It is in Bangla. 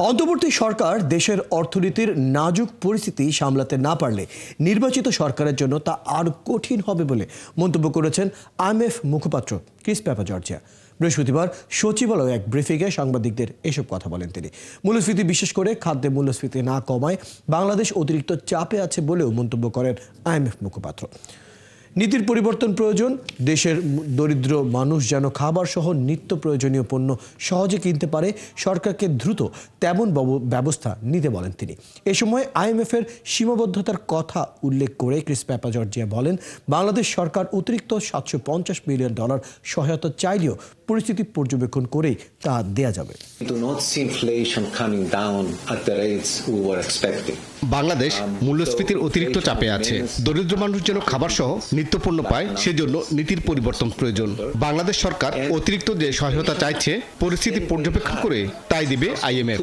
অন্তর্বর্তী সরকার দেশের অর্থনীতির নাজুক পরিস্থিতি সামলাতে না পারলে নির্বাচিত সরকারের জন্য তা আরও কঠিন হবে বলে মন্তব্য করেছেন আইএমএফ মুখপাত্র ক্রিস পাপাজর্জিয়া। বৃহস্পতিবার সচিবালয়ে এক ব্রিফিংয়ে সাংবাদিকদের এসব কথা বলেন তিনি। মূল্যস্ফীতি, বিশেষ করে খাদ্যে মূল্যস্ফীতি না কমায় বাংলাদেশ অতিরিক্ত চাপে আছে বলেও মন্তব্য করেন আইএমএফ মুখপাত্র। নীতির পরিবর্তন প্রয়োজন, দেশের দরিদ্র মানুষ যেন খাবার সহ নিত্য প্রয়োজনীয় পণ্য সহজে কিনতে পারে, সরকারকে দ্রুত তেমন ব্যবস্থা নিতে বলেন তিনি। এ সময় আইএমএফের সীমাবদ্ধতার কথা উল্লেখ করে ক্রিস পাপাজর্জিয়া বলেন, বাংলাদেশ সরকার অতিরিক্ত $750 মিলিয়ন সহায়তা চাইলেও পরিস্থিতি পর্যবেক্ষণ করেই তা দেয়া যাবে। বাংলাদেশ মূল্যস্ফীতির অতিরিক্ত চাপে আছে। দরিদ্র মানুষ যেন খাবার সহ নিত্যপণ্য পায়, সেজন্য নীতির পরিবর্তন প্রয়োজন। বাংলাদেশ সরকার অতিরিক্ত যে সহায়তা চাইছে, পরিস্থিতি পর্যবেক্ষণ করে তাই দিবে আইএমএফ।